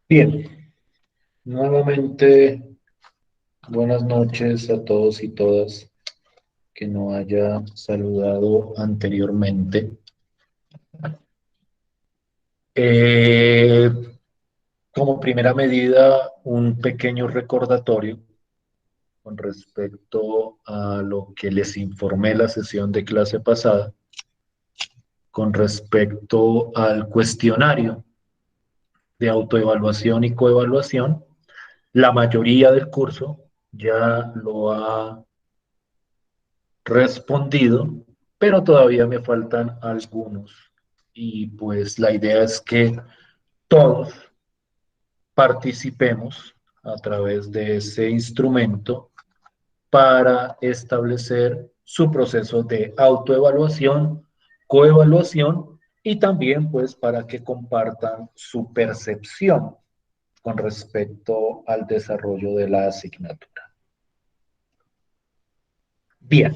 Bien, nuevamente buenas noches a todos y todas que no haya saludado anteriormente. Eh, Como primera medida, un pequeño recordatorio con respecto a lo que les informé la sesión de clase pasada, con respecto al cuestionario de autoevaluación y coevaluación. La mayoría del curso ya lo ha respondido, pero todavía me faltan algunos. Y pues la idea es que todos participemos a través de ese instrumento para establecer su proceso de autoevaluación, coevaluación y también pues para que compartan su percepción con respecto al desarrollo de la asignatura. Bien,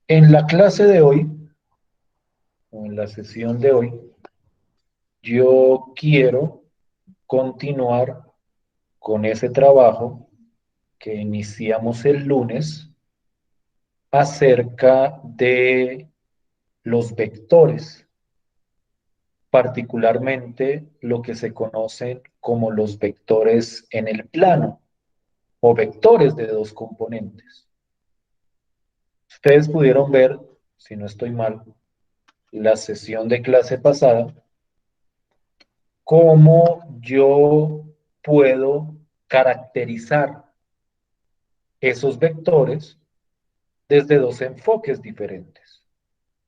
en la clase de hoy, o en la sesión de hoy, yo quiero continuar con ese trabajo que iniciamos el lunes acerca de los vectores, particularmente lo que se conocen como los vectores en el plano o vectores de dos componentes. Ustedes pudieron ver, si no estoy mal, la sesión de clase pasada, cómo yo puedo caracterizar esos vectores desde dos enfoques diferentes.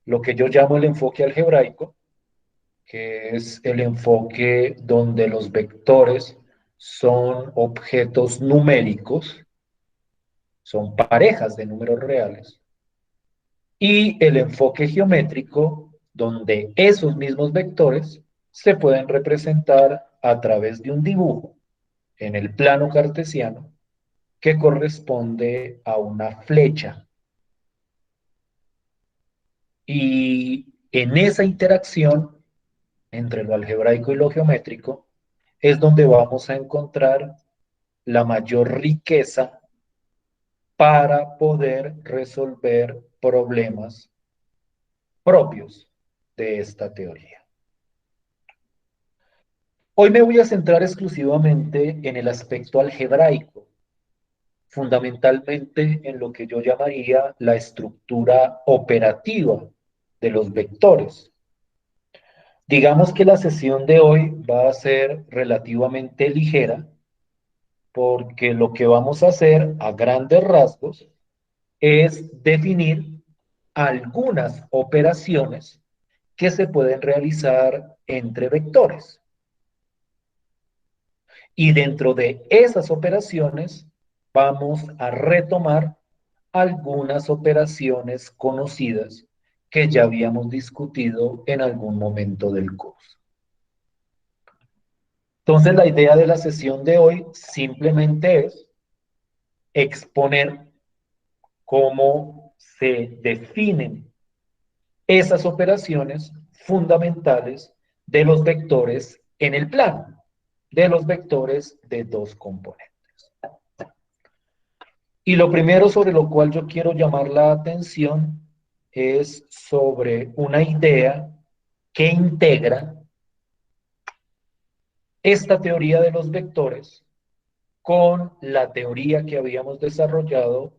Lo que yo llamo el enfoque algebraico, que es el enfoque donde los vectores son objetos numéricos, son parejas de números reales, y el enfoque geométrico, donde esos mismos vectores se pueden representar a través de un dibujo en el plano cartesiano que corresponde a una flecha. Y en esa interacción entre lo algebraico y lo geométrico es donde vamos a encontrar la mayor riqueza para poder resolver problemas propios de esta teoría. Hoy me voy a centrar exclusivamente en el aspecto algebraico, fundamentalmente en lo que yo llamaría la estructura operativa de los vectores. Digamos que la sesión de hoy va a ser relativamente ligera porque lo que vamos a hacer a grandes rasgos es definir algunas operaciones que se pueden realizar entre vectores. Y dentro de esas operaciones vamos a retomar algunas operaciones conocidas que ya habíamos discutido en algún momento del curso. Entonces, la idea de la sesión de hoy simplemente es exponer cómo se definen esas operaciones fundamentales de los vectores en el plano, de los vectores de dos componentes. Y lo primero sobre lo cual yo quiero llamar la atención es sobre una idea que integra esta teoría de los vectores con la teoría que habíamos desarrollado,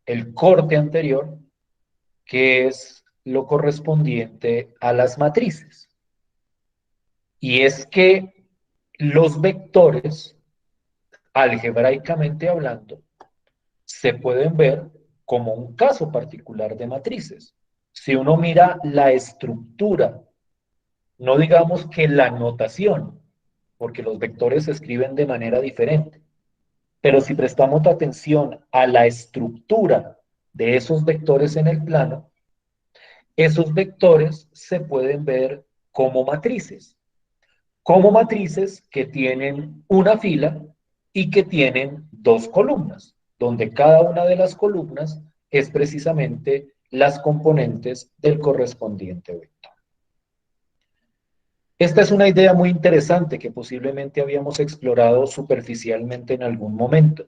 el corte anterior, que es lo correspondiente a las matrices. Y es que los vectores, algebraicamente hablando, se pueden ver como un caso particular de matrices. Si uno mira la estructura, no digamos que la notación, porque los vectores se escriben de manera diferente, pero si prestamos atención a la estructura de esos vectores en el plano, esos vectores se pueden ver como matrices que tienen una fila y que tienen dos columnas, donde cada una de las columnas es precisamente las componentes del correspondiente vector. Esta es una idea muy interesante que posiblemente habíamos explorado superficialmente en algún momento,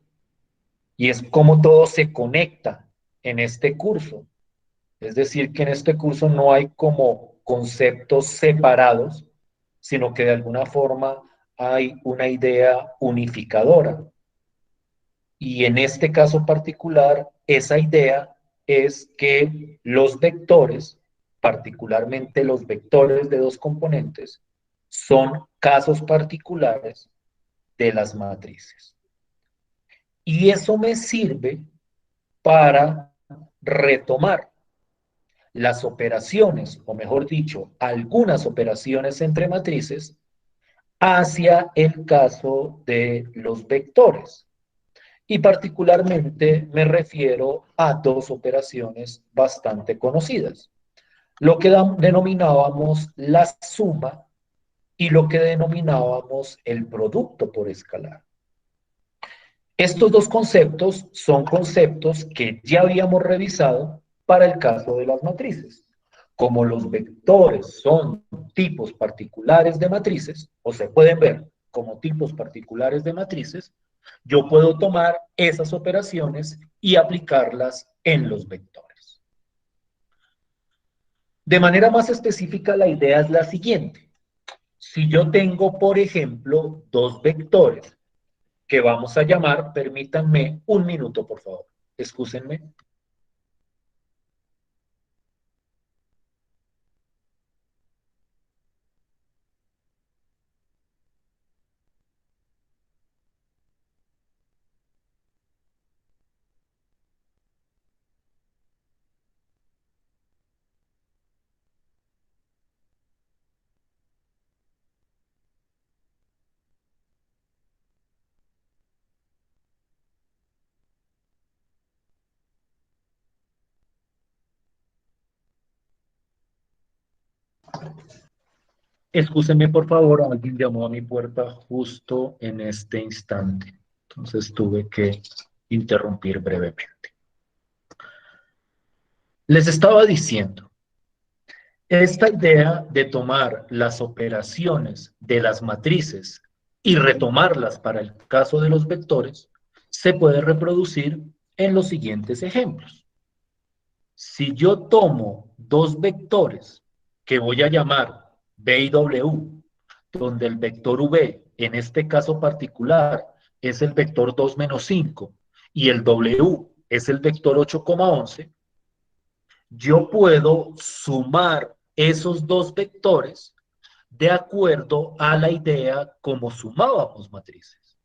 y es cómo todo se conecta en este curso. Es decir, que en este curso no hay como conceptos separados, sino que de alguna forma hay una idea unificadora. Y en este caso particular, esa idea es que los vectores, particularmente los vectores de dos componentes, son casos particulares de las matrices. Y eso me sirve para retomar las operaciones, o mejor dicho, algunas operaciones entre matrices hacia el caso de los vectores. Y particularmente me refiero a dos operaciones bastante conocidas, lo que denominábamos la suma y lo que denominábamos el producto por escalar. Estos dos conceptos son conceptos que ya habíamos revisado para el caso de las matrices. Como los vectores son tipos particulares de matrices, o se pueden ver como tipos particulares de matrices, yo puedo tomar esas operaciones y aplicarlas en los vectores. De manera más específica, la idea es la siguiente. Si yo tengo, por ejemplo, dos vectores que vamos a llamar, permítanme un minuto, por favor. Excúsenme. Excúsenme, por favor, alguien llamó a mi puerta justo en este instante. Entonces tuve que interrumpir brevemente. Les estaba diciendo, esta idea de tomar las operaciones de las matrices y retomarlas para el caso de los vectores se puede reproducir en los siguientes ejemplos. Si yo tomo dos vectores que voy a llamar B y W, donde el vector V, en este caso particular, es el vector 2 menos 5 y el W es el vector 8,11, yo puedo sumar esos dos vectores de acuerdo a la idea como sumábamos matrices.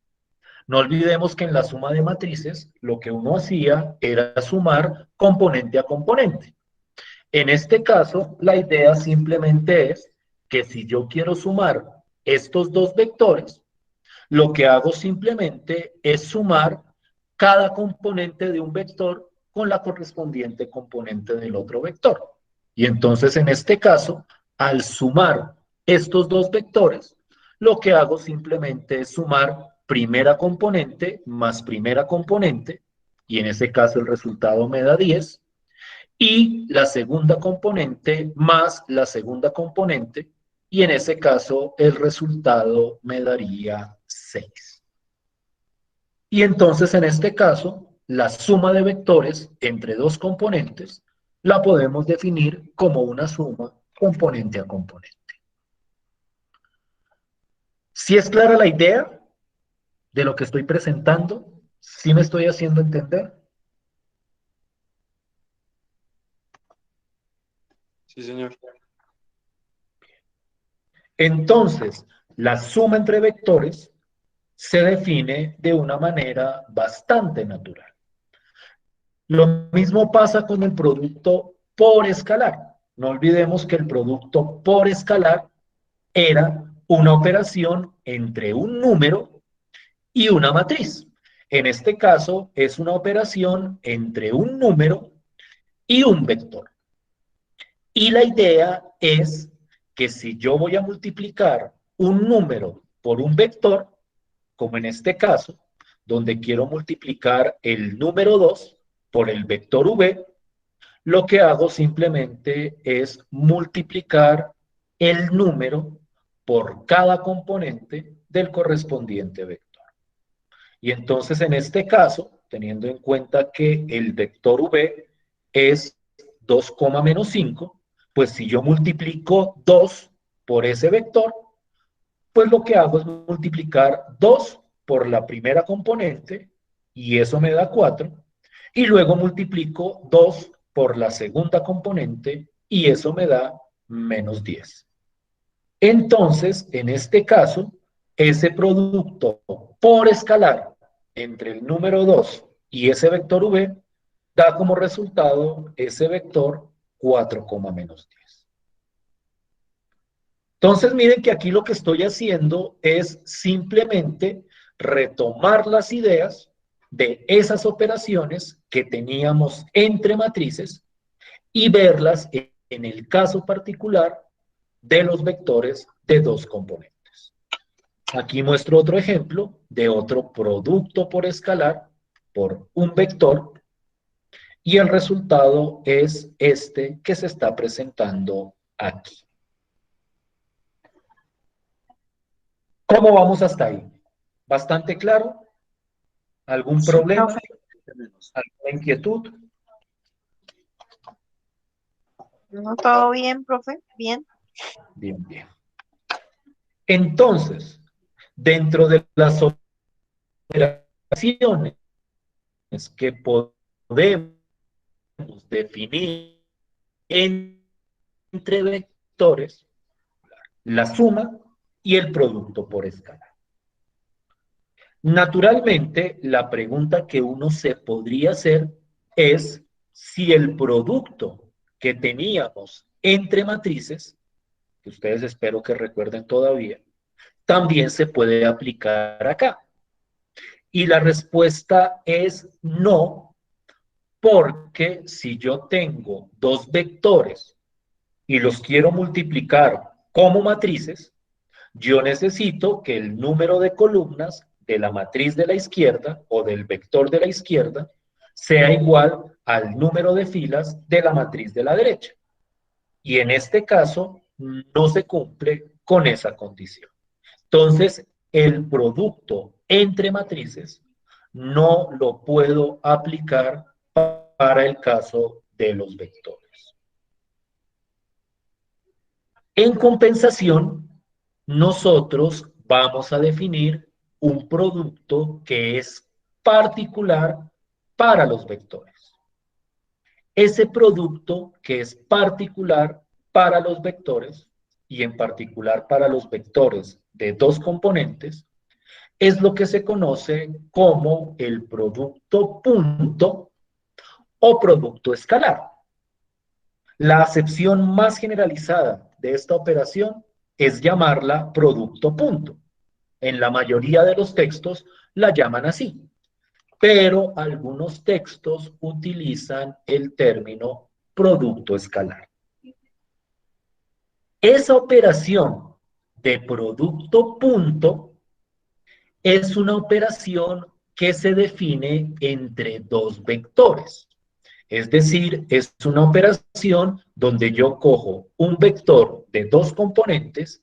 No olvidemos que en la suma de matrices lo que uno hacía era sumar componente a componente. En este caso, la idea simplemente es que si yo quiero sumar estos dos vectores, lo que hago simplemente es sumar cada componente de un vector con la correspondiente componente del otro vector. Y entonces, en este caso, al sumar estos dos vectores, lo que hago simplemente es sumar primera componente más primera componente, y en ese caso el resultado me da 10, y la segunda componente más la segunda componente, y en ese caso el resultado me daría 6. Y entonces en este caso, la suma de vectores entre dos componentes la podemos definir como una suma componente a componente. Si es clara la idea de lo que estoy presentando, ¿sí me estoy haciendo entender? Sí, señor. Entonces, la suma entre vectores se define de una manera bastante natural. Lo mismo pasa con el producto por escalar. No olvidemos que el producto por escalar era una operación entre un número y una matriz. En este caso es una operación entre un número y un vector. Y la idea es que si yo voy a multiplicar un número por un vector, como en este caso, donde quiero multiplicar el número 2 por el vector v, lo que hago simplemente es multiplicar el número por cada componente del correspondiente vector. Y entonces en este caso, teniendo en cuenta que el vector v es 2, menos 5, pues si yo multiplico 2 por ese vector, pues lo que hago es multiplicar 2 por la primera componente, y eso me da 4, y luego multiplico 2 por la segunda componente, y eso me da menos 10. Entonces, en este caso, ese producto por escalar entre el número 2 y ese vector v da como resultado ese vector 4, menos 10. Entonces, miren que aquí lo que estoy haciendo es simplemente retomar las ideas de esas operaciones que teníamos entre matrices y verlas en el caso particular de los vectores de dos componentes. Aquí muestro otro ejemplo de otro producto por escalar por un vector, y el resultado es este que se está presentando aquí. ¿Cómo vamos hasta ahí? ¿Bastante claro? ¿Algún Sí, problema? profe. ¿Alguna inquietud? No, todo bien, profe. Bien. Bien, bien. Entonces, dentro de las operaciones que podemos definir entre vectores, la suma y el producto por escala. Naturalmente, la pregunta que uno se podría hacer es si el producto que teníamos entre matrices, que ustedes espero que recuerden todavía, también se puede aplicar acá. Y la respuesta es no, porque si yo tengo dos vectores y los quiero multiplicar como matrices, yo necesito que el número de columnas de la matriz de la izquierda o del vector de la izquierda sea igual al número de filas de la matriz de la derecha. Y en este caso no se cumple con esa condición. Entonces, el producto entre matrices no lo puedo aplicar para el caso de los vectores. En compensación, nosotros vamos a definir un producto que es particular para los vectores. Ese producto que es particular para los vectores, y en particular para los vectores de dos componentes, es lo que se conoce como el producto punto o producto escalar. La acepción más generalizada de esta operación es llamarla producto punto. En la mayoría de los textos la llaman así, pero algunos textos utilizan el término producto escalar. Esa operación de producto punto es una operación que se define entre dos vectores. Es decir, es una operación donde yo cojo un vector de dos componentes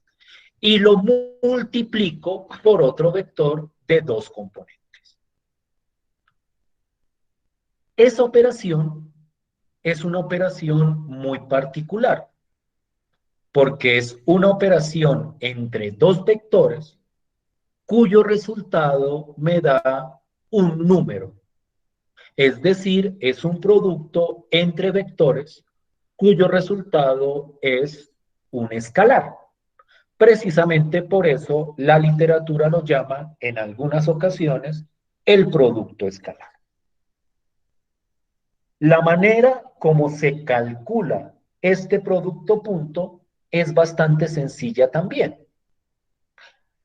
y lo multiplico por otro vector de dos componentes. Esa operación es una operación muy particular, porque es una operación entre dos vectores cuyo resultado me da un número. Es decir, es un producto entre vectores cuyo resultado es un escalar. Precisamente por eso la literatura lo llama en algunas ocasiones el producto escalar. La manera como se calcula este producto punto es bastante sencilla también.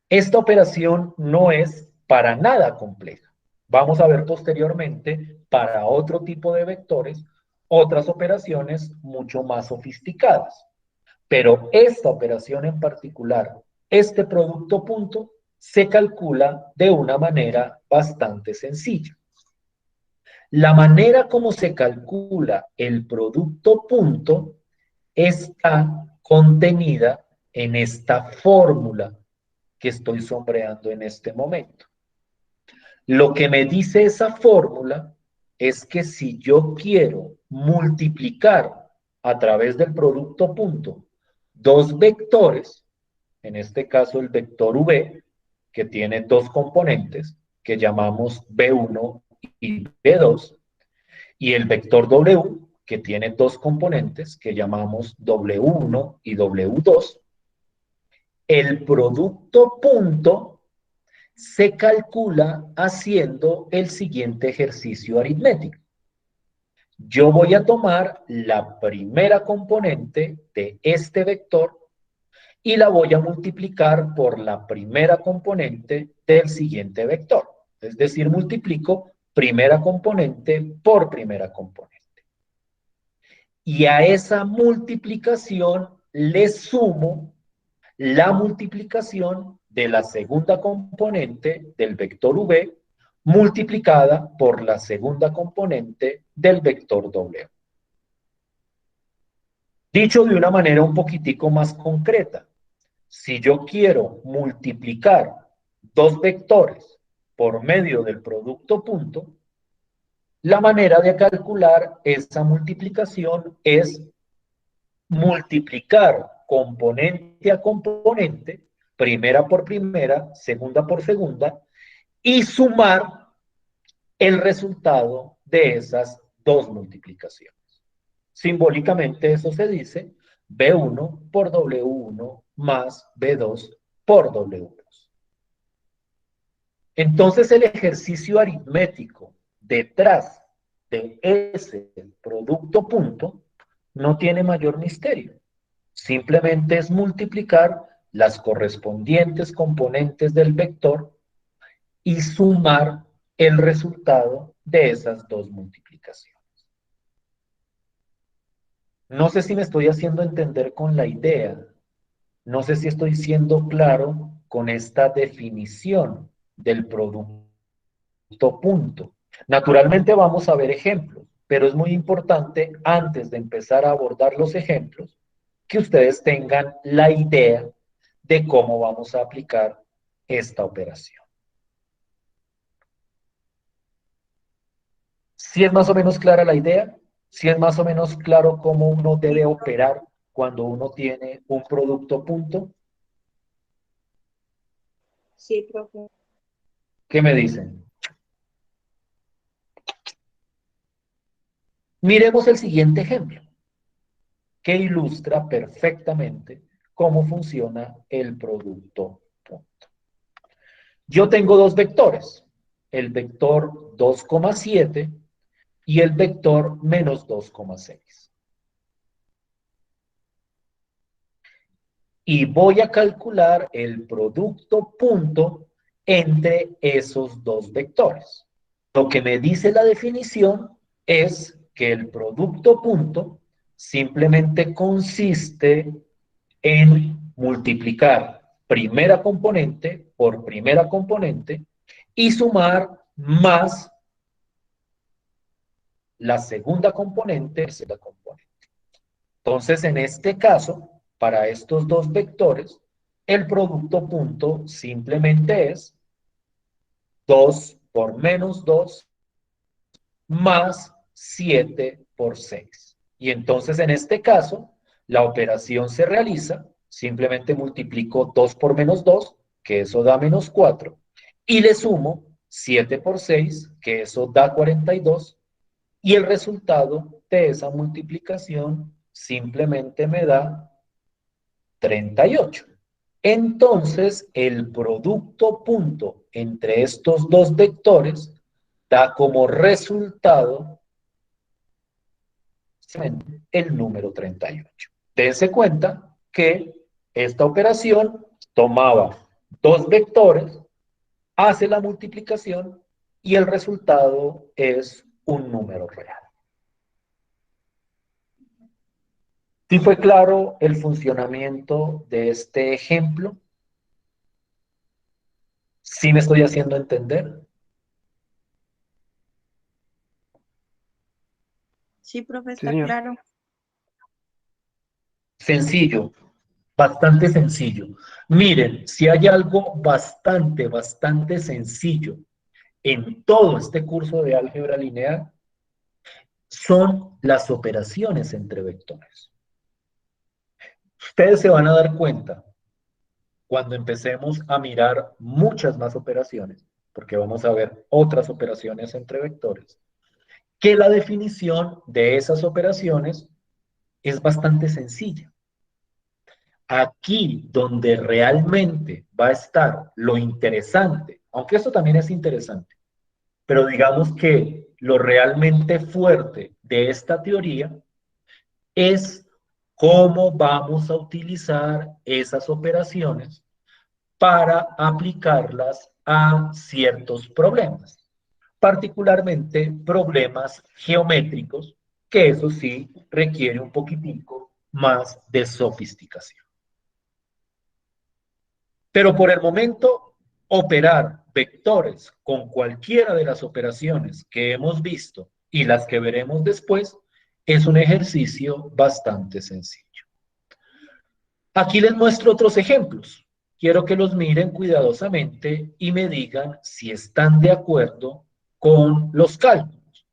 Esta operación no es para nada compleja. Vamos a ver posteriormente para otro tipo de vectores otras operaciones mucho más sofisticadas. Pero esta operación en particular, este producto punto, se calcula de una manera bastante sencilla. La manera como se calcula el producto punto está contenida en esta fórmula que estoy sombreando en este momento. Lo que me dice esa fórmula es que si yo quiero multiplicar a través del producto punto dos vectores, en este caso el vector V, que tiene dos componentes que llamamos V1 y V2, y el vector W, que tiene dos componentes que llamamos W1 y W2, el producto punto se calcula haciendo el siguiente ejercicio aritmético. Yo voy a tomar la primera componente de este vector y la voy a multiplicar por la primera componente del siguiente vector. Es decir, multiplico primera componente por primera componente. Y a esa multiplicación le sumo la multiplicación de la segunda componente del vector V multiplicada por la segunda componente del vector W. Dicho de una manera un poquitico más concreta, si yo quiero multiplicar dos vectores por medio del producto punto, la manera de calcular esa multiplicación es multiplicar componente a componente, primera por primera, segunda por segunda, y sumar el resultado de esas dos multiplicaciones. Simbólicamente eso se dice B1 por W1 más B2 por W2. Entonces el ejercicio aritmético detrás de ese producto punto no tiene mayor misterio. Simplemente es multiplicar las correspondientes componentes del vector y sumar el resultado de esas dos multiplicaciones. No sé si me estoy haciendo entender con la idea, no sé si estoy siendo claro con esta definición del producto punto. Naturalmente vamos a ver ejemplos, pero es muy importante antes de empezar a abordar los ejemplos que ustedes tengan la idea de cómo vamos a aplicar esta operación. Si es más o menos clara la idea, si es más o menos claro cómo uno Sí, debe operar cuando uno tiene un producto punto, sí, profe. ¿qué me dicen? Miremos el siguiente ejemplo, que ilustra perfectamente cómo funciona el producto punto. Yo tengo dos vectores, el vector 2,7 y el vector menos 2,6. Y voy a calcular el producto punto entre esos dos vectores. Lo que me dice la definición es que el producto punto simplemente consiste en multiplicar primera componente por primera componente y sumar más la segunda componente, segunda componente. Entonces, en este caso, para estos dos vectores, el producto punto simplemente es 2 por menos 2 más 7 por 6. Y entonces, en este caso, la operación se realiza, simplemente multiplico 2 por menos 2, que eso da menos 4, y le sumo 7 por 6, que eso da 42, y el resultado de esa multiplicación simplemente me da 38. Entonces, el producto punto entre estos dos vectores da como resultado el número 38. Dense cuenta que esta operación tomaba dos vectores, hace la multiplicación y el resultado es un número real. ¿Sí fue claro el funcionamiento de este ejemplo? ¿Sí me estoy haciendo entender? Sí, profe, Sí, está señor. claro. Sencillo. Bastante sencillo. Miren, si hay algo bastante sencillo en todo este curso de álgebra lineal, son las operaciones entre vectores. Ustedes se van a dar cuenta cuando empecemos a mirar muchas más operaciones, porque vamos a ver otras operaciones entre vectores, que la definición de esas operaciones es bastante sencilla. Aquí donde realmente va a estar lo interesante, aunque esto también es interesante, pero digamos que lo realmente fuerte de esta teoría es cómo vamos a utilizar esas operaciones para aplicarlas a ciertos problemas, particularmente problemas geométricos, que eso sí requiere un poquitico más de sofisticación. Pero por el momento, operar vectores con cualquiera de las operaciones que hemos visto y las que veremos después es un ejercicio bastante sencillo. Aquí les muestro otros ejemplos. Quiero que los miren cuidadosamente y me digan si están de acuerdo con los cálculos.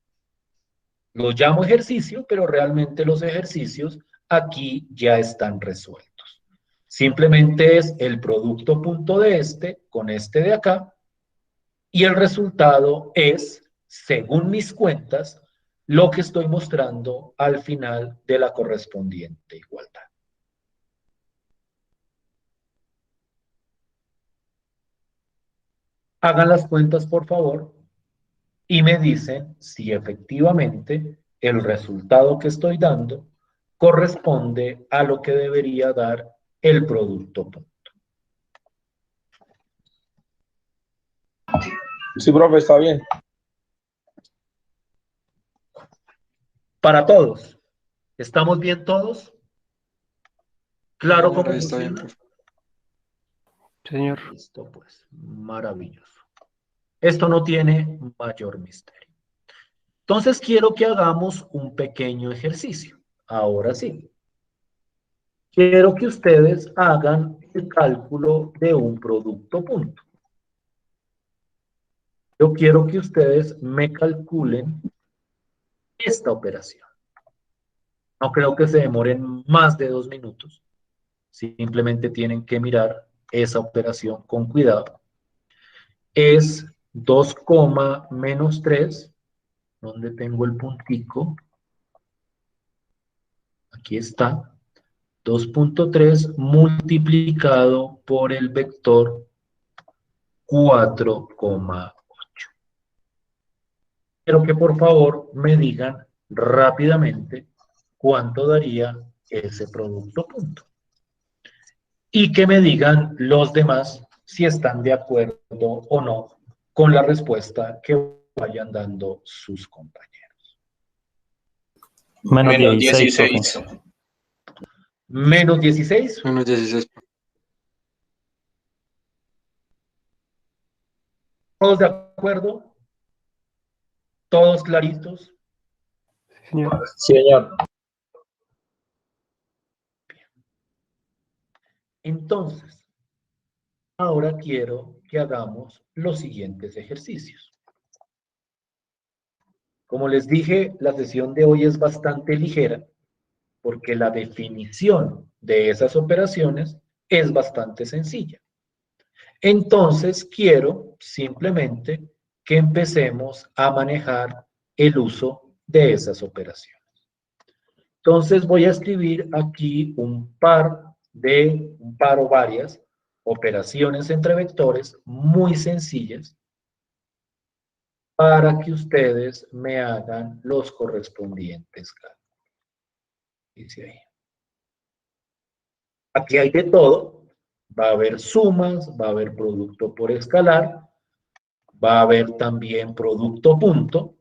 Los llamo ejercicio, pero realmente los ejercicios aquí ya están resueltos. Simplemente es el producto punto de este con este de acá y el resultado es, según mis cuentas, lo que estoy mostrando al final de la correspondiente igualdad. Hagan las cuentas, por favor, y me dicen si efectivamente el resultado que estoy dando corresponde a lo que debería dar el producto punto. Sí, profe, está bien. Para todos. ¿Estamos bien todos? ¿Claro cómo Está bien, funciona? profe. Señor. Listo, pues. Maravilloso. Esto no tiene mayor misterio. Entonces quiero que hagamos un pequeño ejercicio. Ahora sí. Quiero que ustedes hagan el cálculo de un producto punto. Yo quiero que ustedes me calculen esta operación. No creo que se demoren más de 2 minutos. Simplemente tienen que mirar esa operación con cuidado. Es 2, menos 3, donde tengo el puntico. Aquí está. 2.3 multiplicado por el vector 4,8. Quiero que por favor me digan rápidamente cuánto daría ese producto punto. Y que me digan los demás si están de acuerdo o no con la respuesta que vayan dando sus compañeros. Menos 16, 16. profe. Menos 16. Menos 16. ¿Todos de acuerdo? ¿Todos claritos? Señor. Sí, señor. Entonces, ahora quiero que hagamos los siguientes ejercicios. Como les dije, la sesión de hoy es bastante ligera porque la definición de esas operaciones es bastante sencilla. Entonces, quiero simplemente que empecemos a manejar el uso de esas operaciones. Entonces, voy a escribir aquí un par o varias operaciones entre vectores muy sencillas para que ustedes me hagan los correspondientes cálculos. Dice ahí. Aquí hay de todo. Va a haber sumas, va a haber producto por escalar, va a haber también producto punto.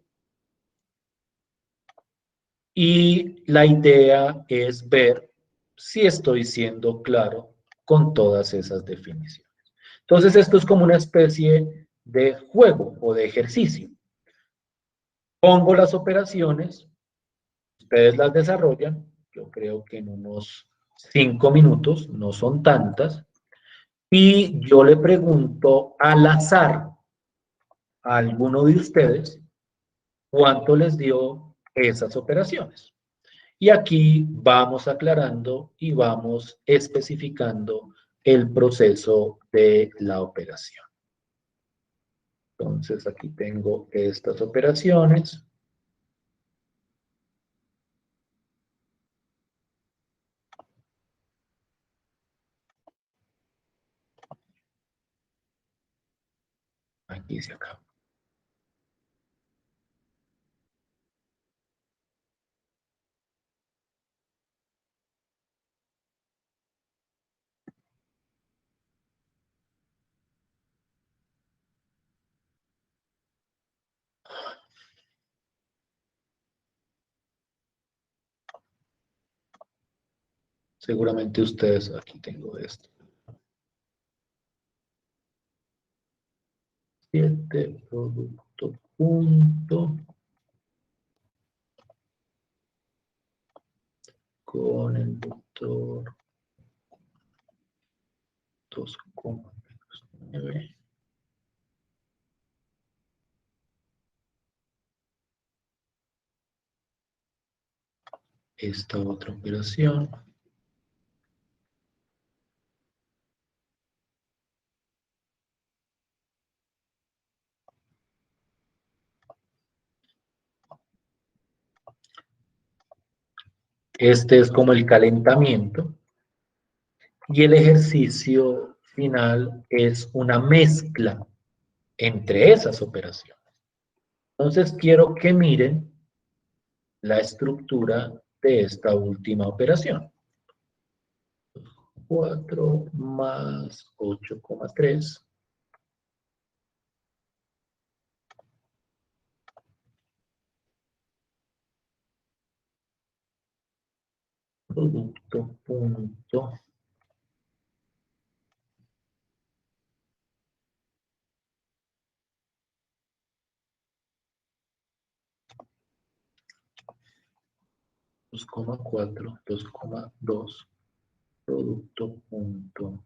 Y la idea es ver si estoy siendo claro con todas esas definiciones. Entonces, esto es como una especie de juego o de ejercicio. Pongo las operaciones, ustedes las desarrollan, yo creo que en unos 5 minutos, no son tantas, y yo le pregunto al azar a alguno de ustedes cuánto les dio esas operaciones. Y aquí vamos aclarando y vamos especificando el proceso de la operación. Entonces aquí tengo estas operaciones. Aquí se acaba. Seguramente ustedes, aquí tengo esto. 7 producto punto con el vector 2,9. Esta otra operación. Este es como el calentamiento. Y el ejercicio final es una mezcla entre esas operaciones. Entonces quiero que miren la estructura de esta última operación. 4 más 8,3. Producto punto. Dos coma 2,2. Producto punto.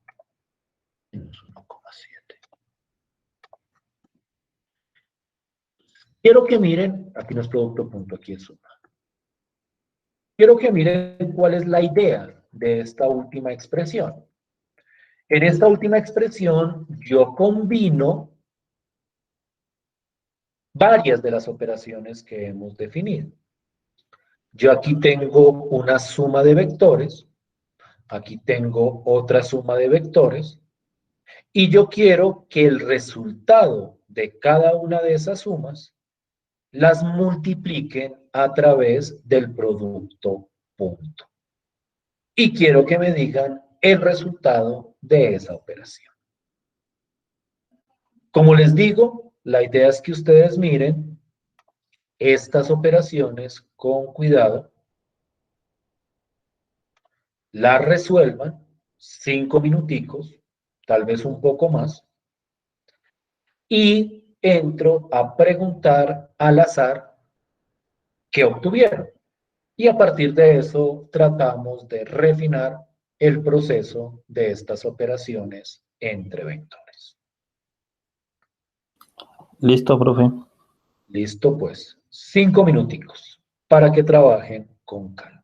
Menos 1,7. Quiero que miren, aquí no es producto punto, aquí es suma. Quiero que miren cuál es la idea de esta última expresión. En esta última expresión yo combino varias de las operaciones que hemos definido. Yo aquí tengo una suma de vectores, aquí tengo otra suma de vectores, y yo quiero que el resultado de cada una de esas sumas las multipliquen a través del producto punto. Y quiero que me digan el resultado de esa operación. Como les digo, la idea es que ustedes miren estas operaciones con cuidado, las resuelvan 5 minuticos, tal vez un poco más, y entro a preguntar al azar qué obtuvieron. Y a partir de eso tratamos de refinar el proceso de estas operaciones entre vectores. Listo, profe. Listo, pues, 5 minuticos para que trabajen con calma.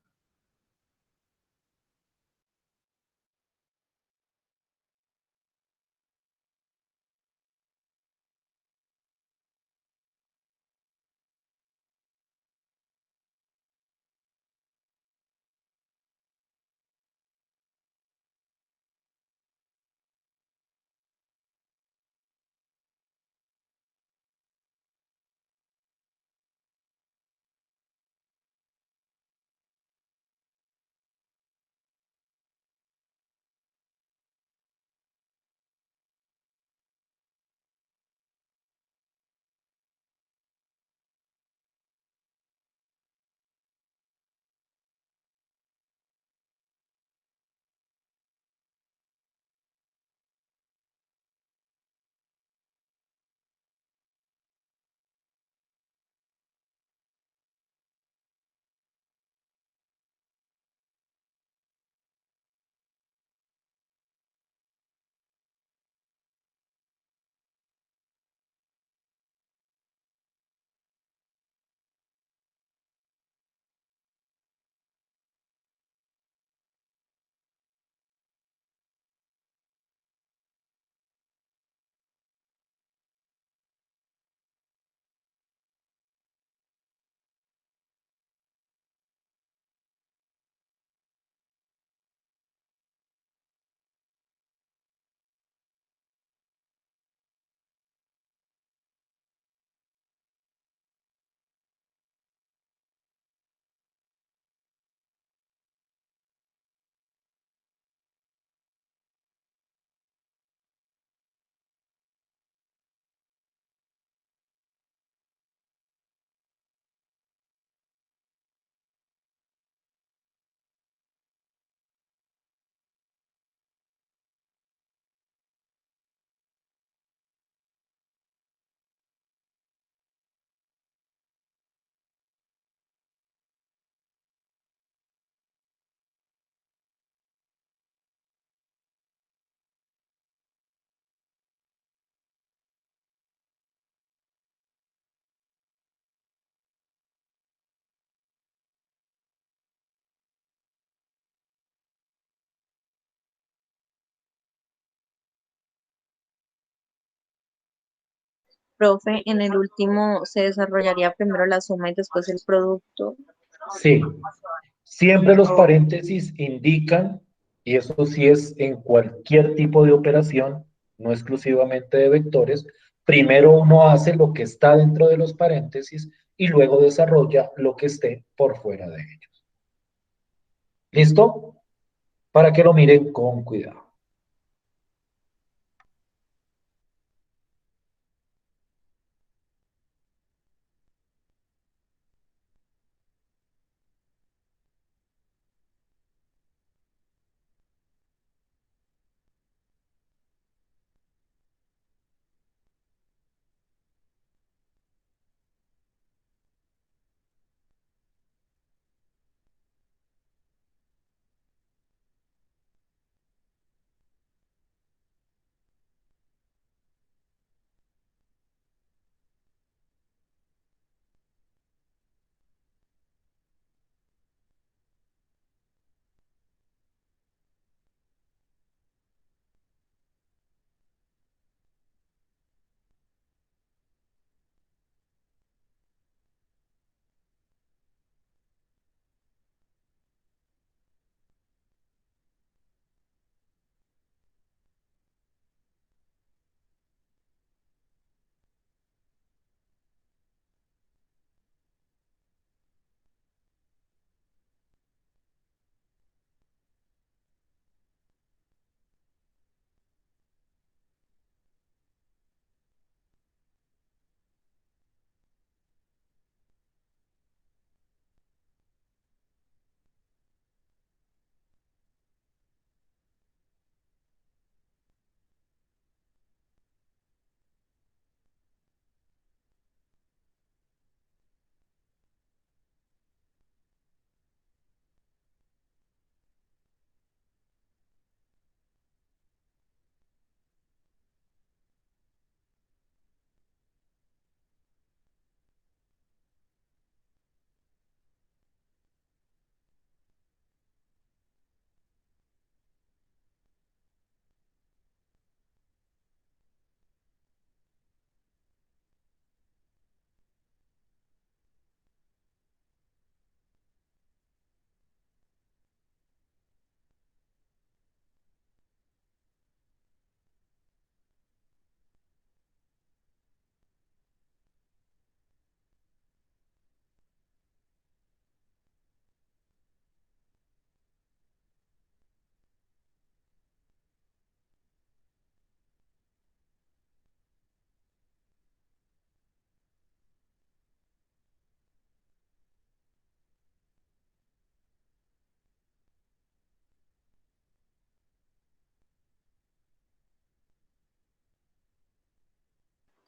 Profe, en el último se desarrollaría primero la suma y después el producto. Sí, siempre los paréntesis indican, y eso sí es en cualquier tipo de operación, no exclusivamente de vectores, primero uno hace lo que está dentro de los paréntesis y luego desarrolla lo que esté por fuera de ellos. ¿Listo? Para que lo miren con cuidado.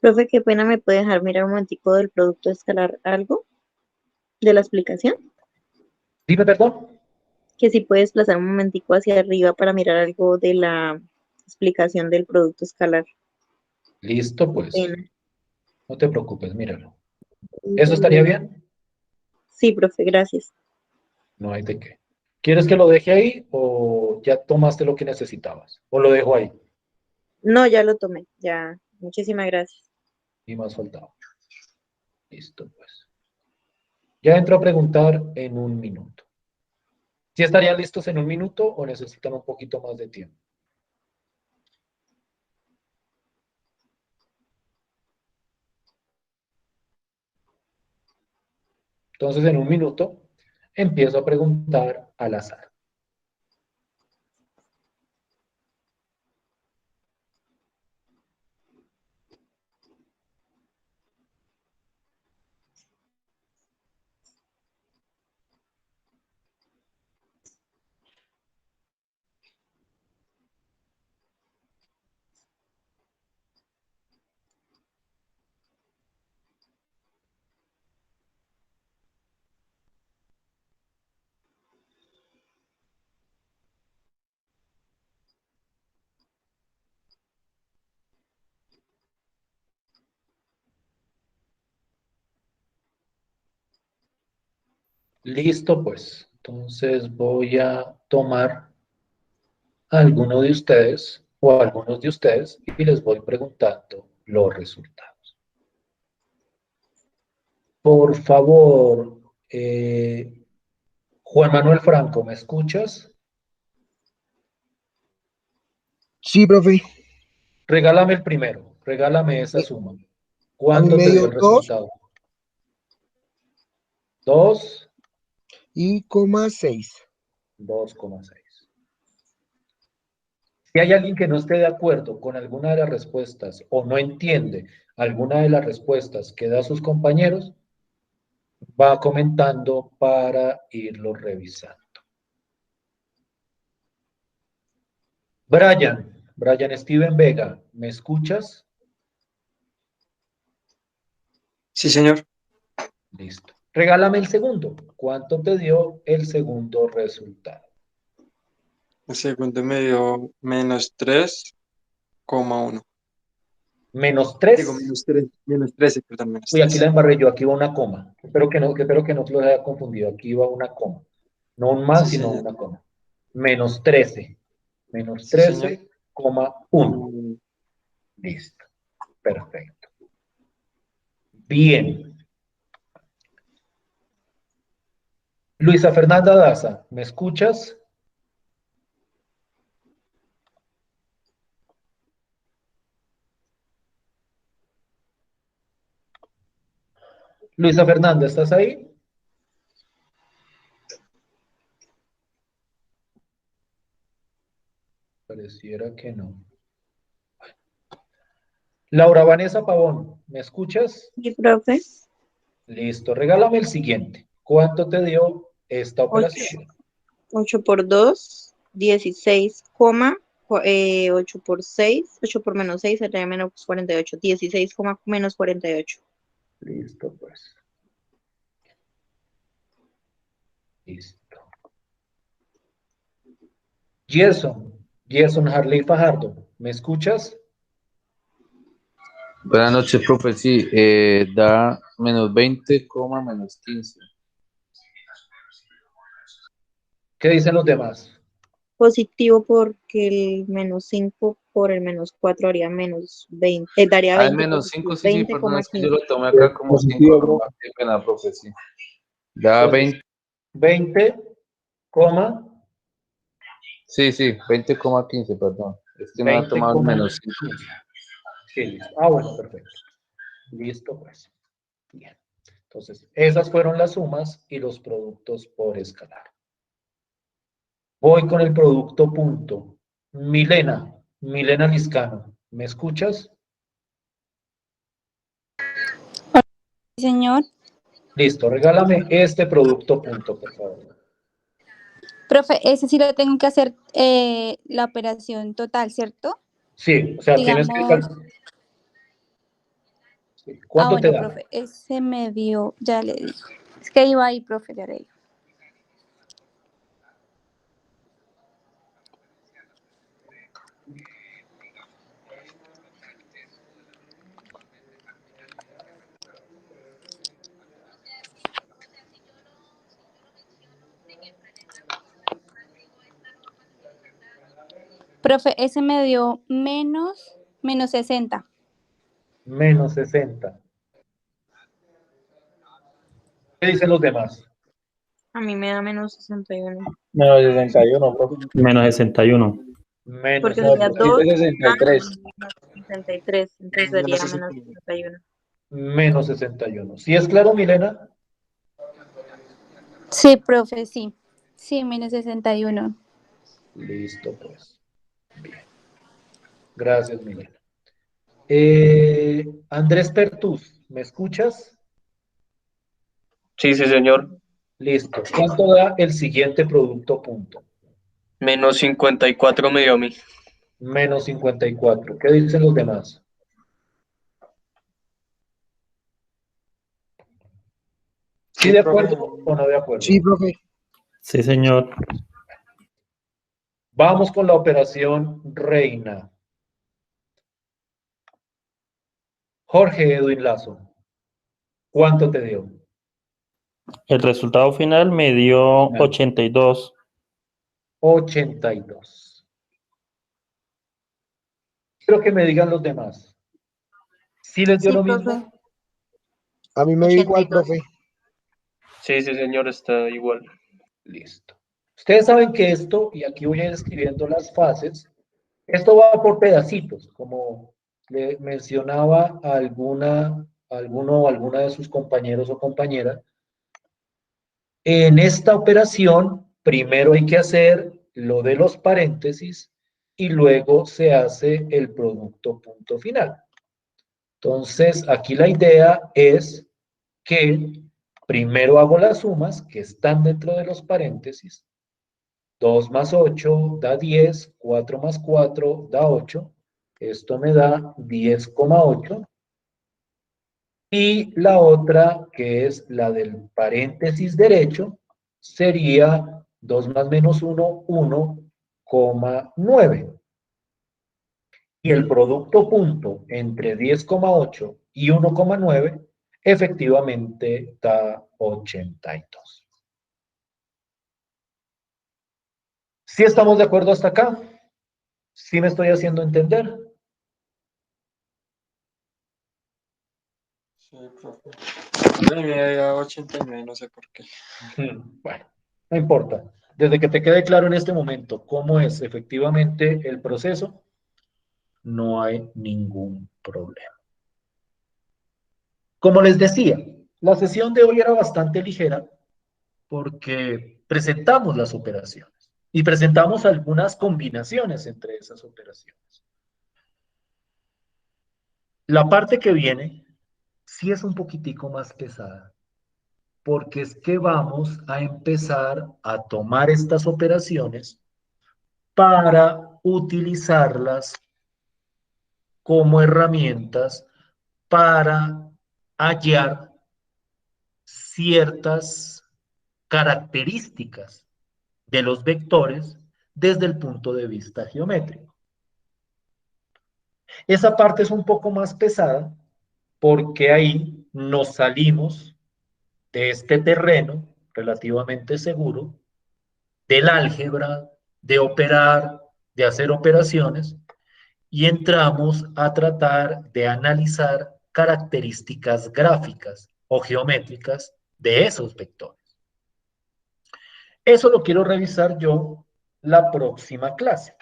Profe, qué pena, ¿me puede dejar mirar un momentico del producto escalar algo de la explicación? Dime, perdón. Que si puede desplazar un momentico hacia arriba para mirar algo de la explicación del producto escalar. Listo, Qué pues. pena. No te preocupes, míralo. ¿Eso estaría bien? Sí, profe, gracias. No hay de qué. ¿Quieres que lo deje ahí o ya tomaste lo que necesitabas? ¿O lo dejo ahí? No, ya lo tomé, ya. Muchísimas gracias. Y más faltaba. Listo, pues. Ya entro a preguntar en un minuto. ¿Sí estarían listos en un minuto o necesitan un poquito más de tiempo? Entonces, en un minuto empiezo a preguntar al azar. Listo, pues. Entonces voy a tomar a alguno de ustedes o a algunos de ustedes y les voy preguntando los resultados. Por favor, Juan Manuel Franco, ¿me escuchas? Sí, profe. Regálame el primero, regálame esa suma. A mí ¿Cuánto me te dio dio el 2 resultado? 2, y coma 6. 2,6. Si hay alguien que no esté de acuerdo con alguna de las respuestas o no entiende alguna de las respuestas que da sus compañeros, va comentando para irlo revisando. Brian Steven Vega, ¿me escuchas? Sí, señor. Listo. Regálame el segundo. ¿Cuánto te dio el segundo resultado? El segundo me dio menos 3,1. Menos Digo, 3. menos 13, perdón, menos Uy, aquí la 13. embarré yo, aquí va una coma. Espero que no te lo haya confundido. Aquí va una coma. No un Sí, más, sino señor. una coma. Menos 13. Menos Sí, señor. 13,1. Listo. Perfecto. Bien. Luisa Fernanda Daza, ¿me escuchas? Luisa Fernanda, ¿estás ahí? Pareciera que no. Laura Vanessa Pavón, ¿me escuchas? Sí, profe. Listo, regálame el siguiente. ¿Cuánto te dio esta 8. operación? 8 por 2, 16, 8 por 6, 8 por menos 6 sería menos 48, 16, menos 48. Listo, pues. Listo. Gerson Harley Fajardo, ¿me escuchas? Buenas noches, profe. Sí, da menos 20, menos 15. ¿Qué dicen los demás? Positivo porque el menos 5 por el menos 4 haría menos 20, daría Ah, el 20 menos 5, positivo, sí, sí, perdón, es que yo 20,15. lo tomé acá como 5. Positivo, profe. Qué pena, profe, sí. Da Entonces, 20, 20, coma, sí, sí, 20,15, perdón. Es que no ha tomado el menos 5. 20,15. Sí, listo. Ah, bueno, perfecto. Listo, pues. Bien. Entonces, esas fueron las sumas y los productos por escalar. Voy con el producto punto. Milena Liscano, ¿me escuchas? Señor. Listo, regálame este producto punto, por favor. Profe, ese sí lo tengo que hacer la operación total, ¿cierto? Sí, o sea, tienes que Digamos, sí. ¿Cuánto te bueno, da? profe, ese me dio, ya le digo. Es que iba ahí, profe, ya le digo. Profe, ese me dio menos 60. Menos 60. ¿Qué dicen los demás? A mí me da menos 61. Menos 61, profe. Menos 61. Menos Porque sería 2 63. menos 63, entonces Menos sería menos 61. 61. menos 61. ¿Sí es claro, Milena? Sí, profe, sí. Sí, menos 61. Listo, pues. Bien. Gracias, Milena. Andrés Pertús, ¿me escuchas? Sí, sí, señor. Listo. ¿Cuánto da el siguiente producto punto? Menos 54 me dio a mí. Menos 54. ¿Qué dicen los demás? ¿Sí Sí, de profe. acuerdo o no de Sí, acuerdo? profe. Sí, señor. Vamos con la operación Reina. Jorge Edwin Lazo, ¿cuánto te dio? El resultado final me dio 82. 82. Quiero que me digan los demás. ¿Sí les dio Sí, lo profe. mismo? A mí me dio igual, 82. profe. Sí, sí, señor, está igual. Listo. Ustedes saben que esto, y aquí voy a ir escribiendo las fases, esto va por pedacitos, como le mencionaba a alguno o alguna de sus compañeros o compañeras. En esta operación, primero hay que hacer lo de los paréntesis y luego se hace el producto punto final. Entonces, aquí la idea es que primero hago las sumas que están dentro de los paréntesis. 2 más 8 da 10, 4 más 4 da 8. Esto me da 10,8. Y la otra, que es la del paréntesis derecho, sería 2 más menos 1, 1,9. Y el producto punto entre 10,8 y 1,9 efectivamente da 82. ¿Sí estamos de acuerdo hasta acá? ¿Sí me estoy haciendo entender? Sí, profe. A mí me dio 89, no sé por qué. Bueno, no importa. Desde que te quede claro en este momento cómo es efectivamente el proceso, no hay ningún problema. Como les decía, la sesión de hoy era bastante ligera porque presentamos las operaciones y presentamos algunas combinaciones entre esas operaciones. La parte que viene sí es un poquitico más pesada, porque es que vamos a empezar a tomar estas operaciones para utilizarlas como herramientas para hallar ciertas características de los vectores desde el punto de vista geométrico. Esa parte es un poco más pesada porque ahí nos salimos de este terreno relativamente seguro, del álgebra, de operar, de hacer operaciones, y entramos a tratar de analizar características gráficas o geométricas de esos vectores. Eso lo quiero revisar yo la próxima clase.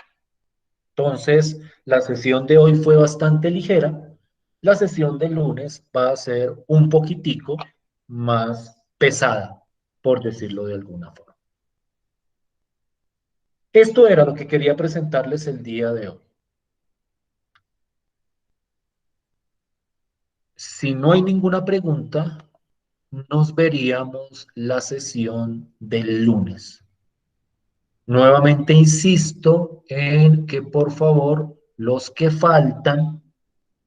Entonces, la sesión de hoy fue bastante ligera. La sesión del lunes va a ser un poquitico más pesada, por decirlo de alguna forma. Esto era lo que quería presentarles el día de hoy. Si no hay ninguna pregunta, nos veríamos la sesión del lunes. Nuevamente insisto en que por favor los que faltan,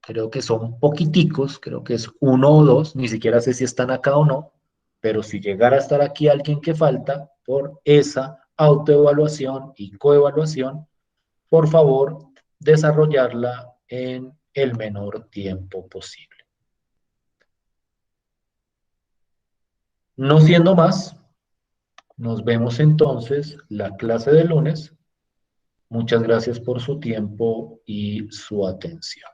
creo que son poquiticos, creo que es uno o dos, ni siquiera sé si están acá o no, pero si llegara a estar aquí alguien que falta por esa autoevaluación y coevaluación, por favor desarrollarla en el menor tiempo posible. No siendo más, nos vemos entonces la clase de lunes. Muchas gracias por su tiempo y su atención.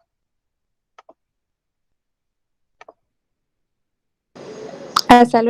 Hasta luego.